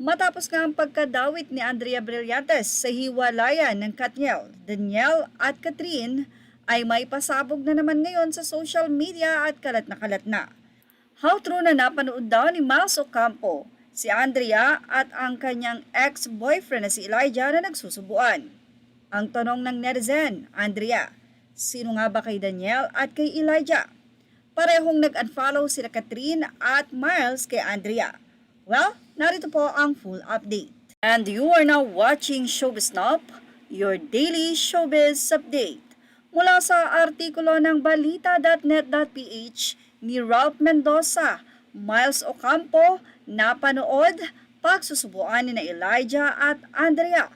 Matapos nga ang pagkadawit ni Andrea Brillantes sa hiwalayan ng Katniel, Danielle at Catherine, ay may pasabog na naman ngayon sa social media at kalat na kalat na. How true na napanood daw ni Miles Ocampo, si Andrea at ang kanyang ex-boyfriend na si Elijah na nagsusubuan. Ang tanong ng netizen, Andrea, sino nga ba kay Danielle at kay Elijah? Parehong nag-unfollow sila Catherine at Miles kay Andrea. Well, narito po ang full update. And you are now watching Showbiz Now, your daily showbiz update. Mula sa artikulo ng balita.net.ph ni Ralph Mendoza, Miles Ocampo, napanood pagsusubuan ni Elijah at Andrea.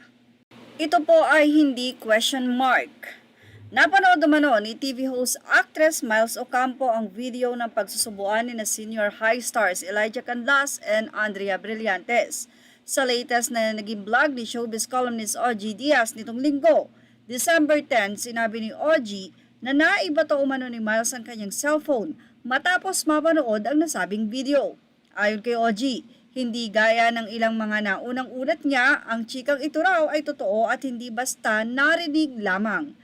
Ito po ay hindi question mark. Napanood naman ni TV host actress Miles Ocampo ang video ng pagsusubuan ni na senior high stars Elijah Canlas and Andrea Brillantes. Sa latest na naging vlog ni showbiz columnist OG Diaz nitong linggo, December 10, sinabi ni OG na naibato umano ni Miles ang kanyang cellphone matapos mapanood ang nasabing video. Ayon kay OG, hindi gaya ng ilang mga naunang ulat niya, ang chikang ito raw ay totoo at hindi basta narinig lamang.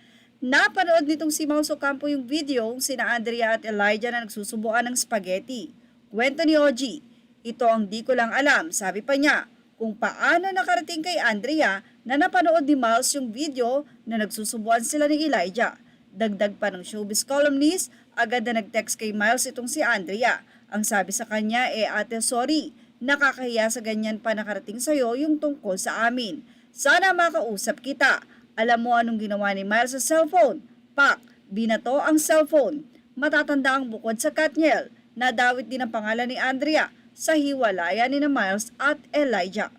Napanood nitong si Miles Ocampo yung video sina Andrea at Elijah na nagsusubuan ng spaghetti. Kwento ni OG, ito ang di ko lang alam, sabi pa niya, kung paano nakarating kay Andrea na napanood ni Miles yung video na nagsusubuan sila ni Elijah. Dagdag pa ng showbiz columnist, agad na nag-text kay Miles itong si Andrea. Ang sabi sa kanya, ate sorry, nakakahiya sa ganyan pa nakarating sa'yo yung tungkol sa amin. Sana makausap kita. Alam mo anong ginawa ni Miles sa cellphone? Pak, binato ang cellphone. Matatanda ang bukod sa Katniel, nadawit din ang pangalan ni Andrea sa hiwalayan ni Miles at Elijah.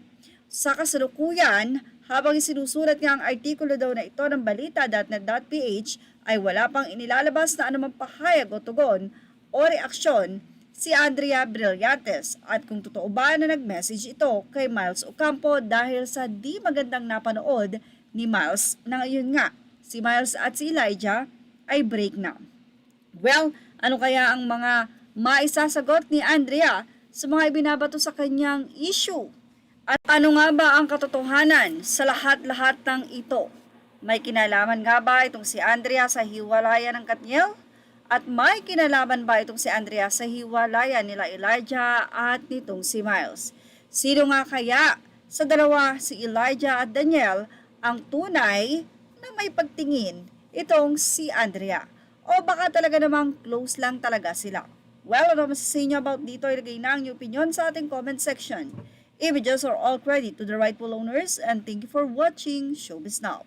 Sa kasalukuyan, habang isinusulat nga ang artikulo daw na ito ng balita.net.ph ay wala pang inilalabas na anumang pahayag o tugon o reaksyon si Andrea Brillantes at kung totoo ba na nag-message ito kay Miles Ocampo dahil sa di magandang napanood ni Miles na ngayon nga si Miles at si Elijah ay break na. Well, ano kaya ang mga maisasagot ni Andrea sa mga ibinabato sa kanyang issue? At ano nga ba ang katotohanan sa lahat-lahat ng ito? May kinalaman nga ba itong si Andrea sa hiwalayan ng Katniel? At may kinalaman ba itong si Andrea sa hiwalayan nila Elijah at nitong si Miles? Sino nga kaya sa dalawa, si Elijah at Danielle, ang tunay na may pagtingin itong si Andrea? O baka talaga namang close lang talaga sila? Well, ano masasabi niyo about dito? Ilagay na ang inyong opinion sa ating comment section. Images are all credit to the rightful owners and thank you for watching Showbiz Now.